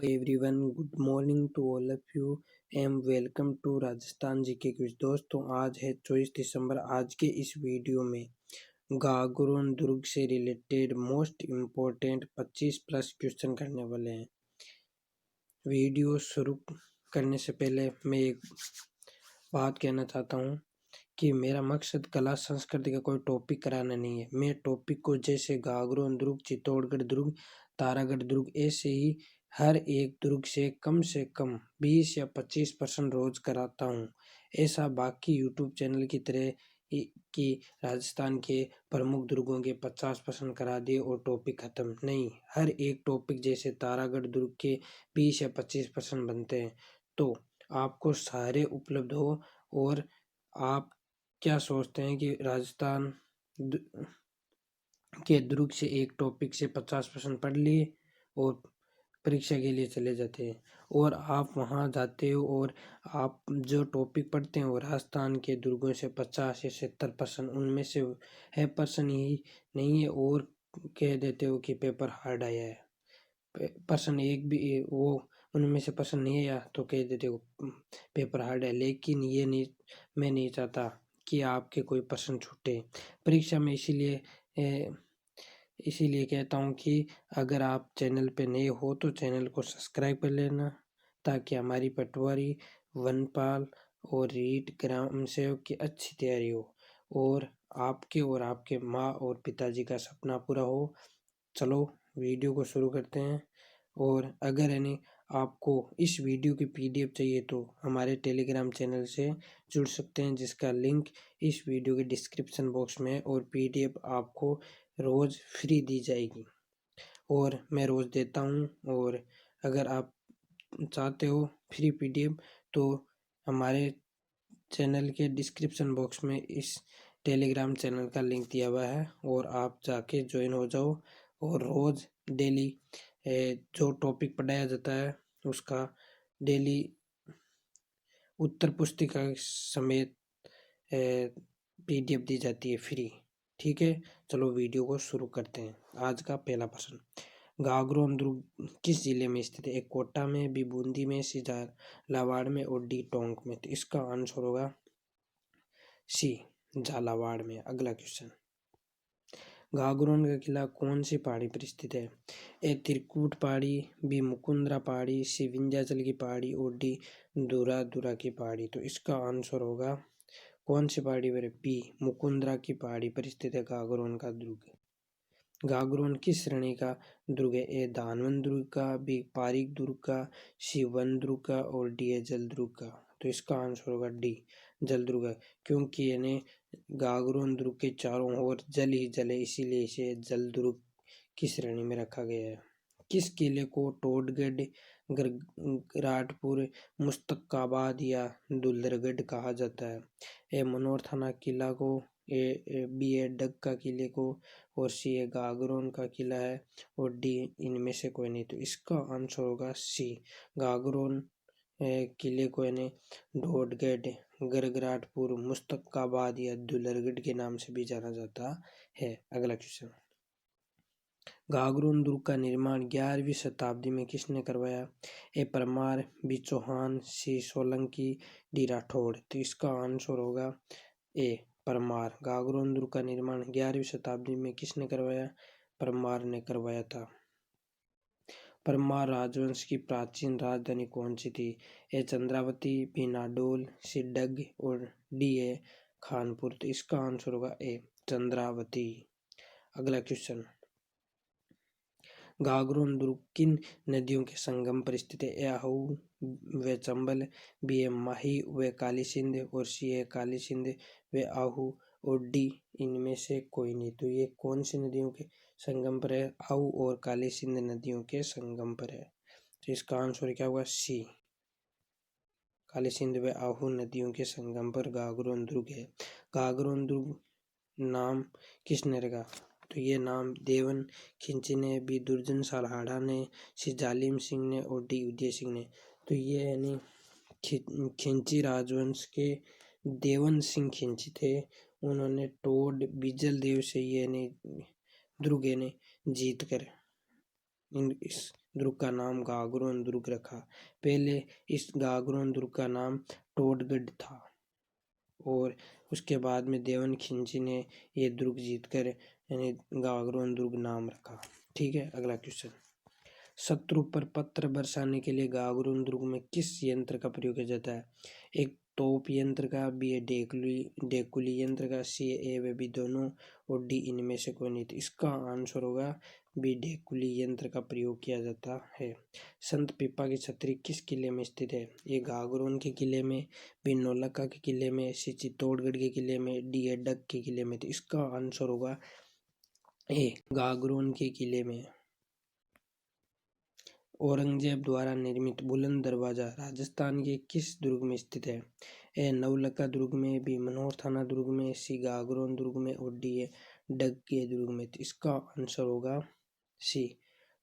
Everyone, good morning to all of you and welcome to Rajasthan GK quiz. दोस्तों, आज है 24 दिसंबर। आज के इस वीडियो में गागरोन दुर्ग से related most important 25 plus question करने वाले हैं। वीडियो शुरू करने से पहले मैं एक बात कहना चाहता हूँ कि मेरा मकसद कला संस्कृति का कोई टॉपिक कराना नहीं है। मैं टॉपिक को जैसे गागरोन दुर्ग, चित्तौड़गढ़ दुर्ग, तारागढ़ दुर्ग, ऐसे ही हर एक दुर्ग से कम 20 या 25% रोज कराता हूँ। ऐसा बाकी यूट्यूब चैनल की तरह कि राजस्थान के प्रमुख दुर्गों के 50% करा दिए और टॉपिक खत्म नहीं। हर एक टॉपिक जैसे तारागढ़ दुर्ग के 20 या 25% बनते हैं, तो आपको सारे उपलब्ध हो। और आप क्या सोचते हैं कि राजस्थान के दुर्ग से एक टॉपिक से 50% पढ़ लिए और परीक्षा के लिए चले जाते हैं, और आप वहां जाते हो और आप जो टॉपिक पढ़ते हैं वो राजस्थान के दुर्गों से 50 या 70% उनमें से है पर्सन ही नहीं है, और कह देते हो कि पेपर हार्ड आया है। पर्सन एक भी वो उनमें से पर्सन नहीं आया तो कह देते हो पेपर हार्ड है। लेकिन ये नहीं, मैं नहीं चाहता कि आपके कोई पर्सन छूटे परीक्षा में। इसीलिए कहता हूँ कि अगर आप चैनल पे नए हो तो चैनल को सब्सक्राइब कर लेना, ताकि हमारी पटवारी, वनपाल और रीट ग्राम सेवक की अच्छी तैयारी हो और आपके माँ और पिताजी का सपना पूरा हो। चलो वीडियो को शुरू करते हैं। और अगर यानी आपको इस वीडियो की पीडीएफ चाहिए तो हमारे टेलीग्राम चैनल से जुड़ सकते हैं, जिसका लिंक इस वीडियो के डिस्क्रिप्शन बॉक्स में है, और पीडीएफ आपको रोज़ फ्री दी जाएगी और मैं रोज़ देता हूँ। और अगर आप चाहते हो फ्री पीडीएफ तो हमारे चैनल के डिस्क्रिप्शन बॉक्स में इस टेलीग्राम चैनल का लिंक दिया हुआ है, और आप जाके ज्वाइन हो जाओ। और रोज़ डेली जो टॉपिक पढ़ाया जाता है उसका डेली उत्तर पुस्तिका समेत पीडीएफ दी जाती है फ्री। ठीक है, चलो वीडियो को शुरू करते हैं। आज का पहला प्रश्न, गागरोन दुर्ग किस जिले में स्थित है? एक कोटा में, बी बूंदी में, सी झालावाड़ में और डी टोंक में। तो इसका आंसर होगा सी झालावाड़ में। अगला क्वेश्चन, गागरोन का किला कौन सी पहाड़ी पर स्थित है? ए त्रिकुट पहाड़ी, बी मुकुंदरा पहाड़ी, सी विंध्याचल की पहाड़ी और डी दूरा की पहाड़ी। तो इसका आंसर होगा कौन सी पहाड़ी पर? बी मुकुंदरा की पहाड़ी पर स्थित है गागरोन का दुर्ग। गागरोन किस श्रेणी का दुर्ग है? ए दानवन दुर्ग का, बी पारीक दुर्ग का, सी वन दुर्ग का और डी है जल दुर्ग का। तो इसका आंसर होगा डी जल दुर्ग, क्योंकि यानी गागरोन दुर्ग के चारों ओर जल ही जल है, इसीलिए इसे जल दुर्ग की श्रेणी में रखा गया है। किस किले को टोडगढ़, राटपुर, मुश्तकाबाद या दुल्लरगढ़ कहा जाता है? ए मनोर थाना किला को, बी ए डक्का किले को, और सी ए गागरोन का किला है, और डी इनमें से कोई नहीं। तो इसका आंसर होगा सी गागरोन किले को यानी ढोडगढ़, गरगराटपुर, मुश्तकाबाद या दुल्लरगढ़ के नाम से भी जाना जाता है। अगला क्वेश्चन, गागरोन दुर्ग का निर्माण 11वीं शताब्दी में किसने करवाया? ए परमार, बी चौहान, सी सोलंकी, डी राठौड़। तो इसका आंसर होगा ए परमार। गागरोन दुर्ग का निर्माण 11वीं शताब्दी में किसने करवाया? परमार ने करवाया था। परमार राजवंश की प्राचीन राजधानी कौन सी थी? ए चंद्रावती, बी नाडोल, सी डग और डी ए खानपुर। तो इसका आंसर होगा ए चंद्रावती। अगला क्वेश्चन, गागरोन दुर्ग किन नदियों के संगम पर स्थित है? ए आहू व चंबल, बी ए माही व काली सिंध और सी ए काली सिंध व आहू और डी इनमें से कोई नहीं। तो ये कौन सी नदियों के संगम पर है? आहू और काली सिंध नदियों के संगम पर है। तो इसका आंसर क्या होगा? सी काली सिंध व आहू नदियों के संगम पर गागरोन दुर्ग है। गागरोन दुर्ग नाम किसने रखा? तो ये नाम देवन खिंची ने, बी दुर्जन सालहाड़ा ने, सी जालिम सिंह ने और डी उदय सिंह ने। तो ये यानी खिंची राजवंश के देवन सिंह खिंची थे। उन्होंने टोड बिजल देव से ये दुर्ग ने जीत कर इस दुर्ग का नाम गागरोन दुर्ग रखा। पहले इस गागरोन दुर्ग का नाम टोडगढ़ था और उसके बाद में देवन खिंची ने ये दुर्ग जीतकर यानी गागरोन दुर्ग नाम रखा। ठीक है, अगला क्वेश्चन। शत्रु पर पत्थर बरसाने के लिए गागरोन दुर्ग में किस यंत्र का प्रयोग किया जाता है? एक तोप यंत्र का, बी है डेकुली यंत्र का, सी ए व बी दोनों और डी इनमें से कोई नहीं। तो इसका आंसर होगा बी डेकुली यंत्र का प्रयोग किया जाता है। संत पीपा की छतरी किस किले में स्थित है? ए गागरोन के किले में, बी नौलखा के किले में, सी चित्तौड़गढ़ के किले में, डी है डग के किले में। तो इसका आंसर होगा ए गागरोन के किले में। औरंगजेब द्वारा निर्मित बुलंद दरवाजा राजस्थान के किस दुर्ग में स्थित है? ए नवलखा दुर्ग में, बी मनोहर थाना दुर्ग में, सी गागरोन दुर्ग में और डी है डग के दुर्ग में। तो इसका आंसर होगा सी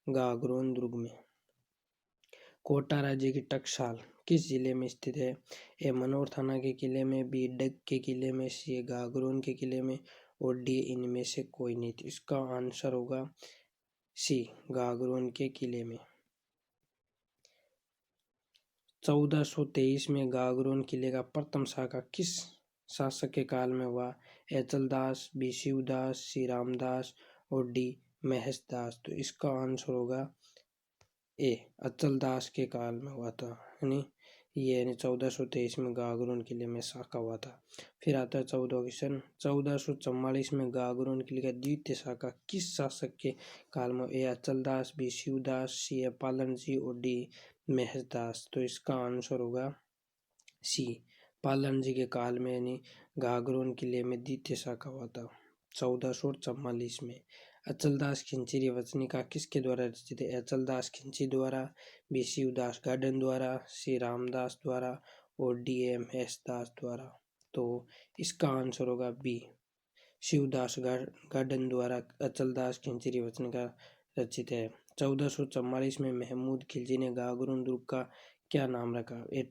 गागरोन दुर्ग में। कोटा राज्य की टकसाल किस जिले में स्थित है? ए मनोहर थाना के किले में, बी डग के किले में, सी गागरोन के किले में और डी इनमें से कोई नहीं। तो इसका आंसर होगा सी गागरोन के किले में। 1423 में गागरोन किले का प्रथम शाखा किस शासक के काल में हुआ? एचलदास, बी शिवदास, सी रामदास और डी महेशदास। तो इसका आंसर होगा ए अचलदास के काल में हुआ था, यानी 1423 में गागरोन किले में शाखा हुआ था। फिर आता है 14 क्वेश्चन। 1444 में गागरोन किले का द्वितीय शाखा किस शासक के काल में? ए अचलदास, बी शिवदास, सी पालन जी और डी महेशदास। तो इसका आंसर होगा सी पालन जी के काल में, यानी गागरोन किले में द्वितीय शाखा हुआ था 1444 में। अचलदास खिंची वचनिका किसके द्वारा रचित है? अचलदास खिंची द्वारा, बी शिवदास गार्डन द्वारा, सी रामदास द्वारा और डी एम एस दास द्वारा। तो इसका आंसर होगा बी शिवदास गार्डन द्वारा अचलदास खिंची वचनिका रचित है। 1444 में महमूद खिलजी ने गागरोन दुर्ग का क्या नाम रखा? ए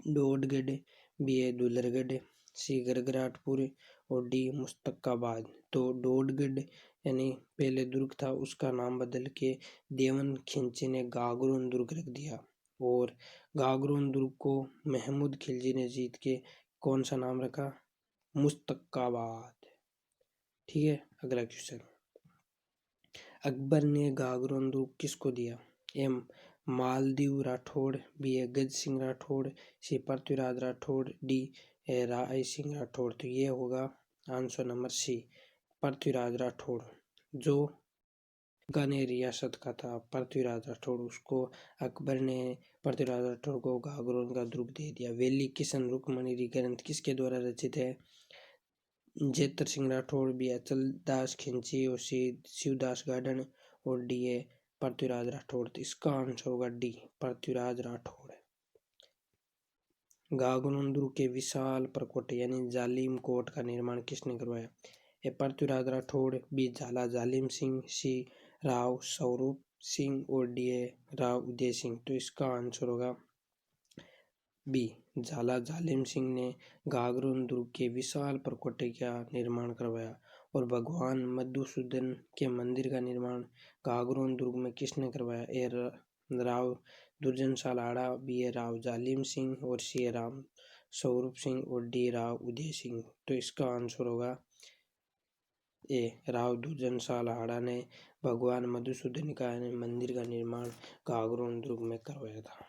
डोडगढ़, बी ए दुलरगढ़, सी गरगराटपुर और डी मुस्तकाबाद। तो डोडगढ़ यानी पहले दुर्ग था, उसका नाम बदल के देवन खिलजी ने गागरोन दुर्ग रख दिया और गागरोन दुर्ग को महमूद खिलजी ने जीत के कौन सा नाम रखा? मुस्तकाबाद। ठीक है, अगला क्वेश्चन। अकबर ने गागरोन दुर्ग किसको दिया? एम मालदीव राठौड़, बी ए गज सिंह राठौड़, सी पृथ्वीराज राठौड़, डी राय सिंह राठौड़। तो ये होगा answer number C Prithviraj Rathore, जो बीकानेर रियासत का था। पृथ्वीराज राठौड़, उसको अकबर ने पृथ्वीराज राठौड़ को गागरोन का दुर्ग दे दिया। वेली किशन रुक्मणी ग्रंथ किसके द्वारा रचित है? जेतर सिंह राठौड़, बी अचलदास खिंची और सी शिवदास गार्डन और डी ए पृथ्वीराज राठौड़। तो इसका आंसर होगा डी पृथ्वीराज राठौड़। गागरोन दुर्ग के विशाल प्रकोटे यानी जालिम कोट का निर्माण किसने करवाया? ए पृथ्वीराज राठौड़, बी झाला जालिम सिंह, सी राव स्वरूप सिंह और डी ए राव उदय सिंह। तो इसका आंसर होगा बी झाला जालिम सिंह ने गागरोन दुर्ग के विशाल प्रकोटे का निर्माण करवाया। और भगवान मधुसूदन के मंदिर का निर्माण गागरोन दुर्ग में किसने करवाया? ए राव दुर्जनशाल आड़ा, बी ए राव जालिम सिंह और सी ए राम स्वरूप सिंह और डी राव उदय सिंह। तो इसका आंसर होगा ए राव दुर्जनशाल आड़ा ने भगवान मधुसूदन का मंदिर का निर्माण गागरोन दुर्ग में करवाया था।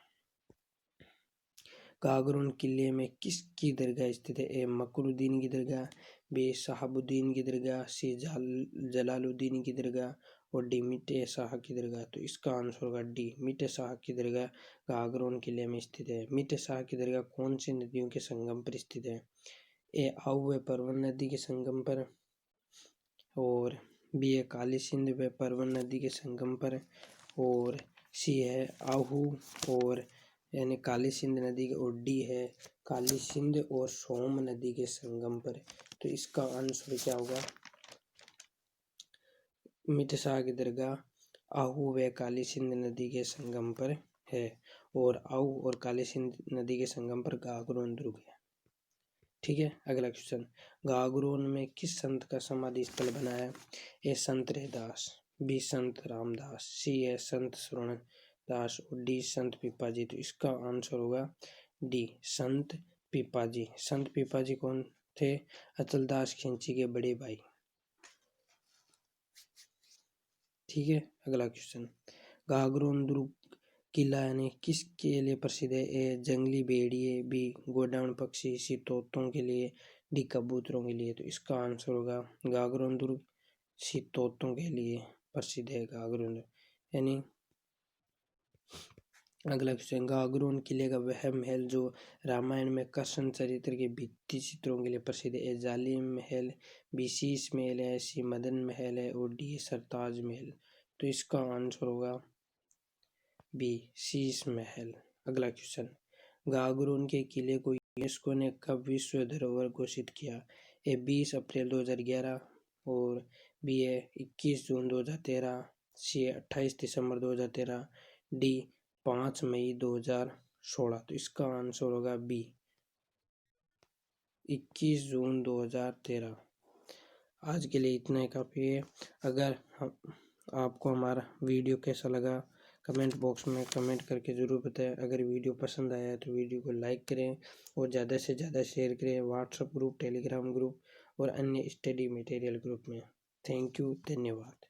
गागरोन किले में किसकी दरगाह स्थित है? ए मकरुद्दीन की दरगाह, बी शहाबुद्दीन की दरगाह, सी जलालुद्दीन की दरगाह और डी मिटे शाह की दरगाह। तो इसका आंसर होगा डी मिटे शाह की दरगाह गागरोन किले में स्थित है। मिटे शाह की दरगाह कौन सी नदियों के संगम पर स्थित है? ए आऊ व परवन नदी के संगम पर और बी ए काली सिंध व परवन नदी के संगम पर और सी है आहू और यानी काली सिंध नदी के और डी है काली सिंध और सोम नदी के संगम पर। तो इसका आंसर क्या होगा? मिटशाह की दरगाह आहू व काली सिंध नदी के संगम पर है और आहू और काली सिंध नदी के संगम पर गागरोन दुर्ग है। ठीक है, अगला क्वेश्चन। गागरोन में किस संत का समाधि स्थल बना है? ए संत रैदास, बी संत रामदास, सी है संत स्वर्ण दास और डी संत पीपाजी। तो इसका आंसर होगा डी संत पीपाजी। संत पीपाजी कौन थे? अचलदास खिलची के बड़े भाई। ठीक है, अगला क्वेश्चन, गागरोन दुर्ग किला यानी किसके लिए प्रसिद्ध है? ए जंगली भेड़िए, बी गोडाउन पक्षी, सी तोतों के लिए, डी कबूतरों के लिए। तो इसका आंसर होगा गागरोन दुर्ग सी तोतों के लिए प्रसिद्ध है गागरोन, यानी अगला क्वेश्चन, गागरोन किले का वह महल जो रामायण में कृष्ण चरित्र के भित्ति चित्रों के लिए प्रसिद्ध है? जालिम महल, बी शीश महल है, सी मदन महल है और डी सरताज महल। तो इसका आंसर होगा बी शीश महल। अगला क्वेश्चन, गागरोन के किले को यूनेस्को ने कब विश्व धरोहर घोषित किया? ए 20 अप्रैल 2011 और बी है 21 जून 2013, सी 28 दिसंबर 2013, डी 5 मई 2016। तो इसका आंसर होगा बी 21 जून 2013। आज के लिए इतना ही काफ़ी है। अगर आपको हमारा वीडियो कैसा लगा कमेंट बॉक्स में कमेंट करके ज़रूर बताएं। अगर वीडियो पसंद आया तो वीडियो को लाइक करें और ज़्यादा से ज़्यादा शेयर करें व्हाट्सएप ग्रुप, टेलीग्राम ग्रुप और अन्य स्टडी मटेरियल ग्रुप में। थैंक यू, धन्यवाद।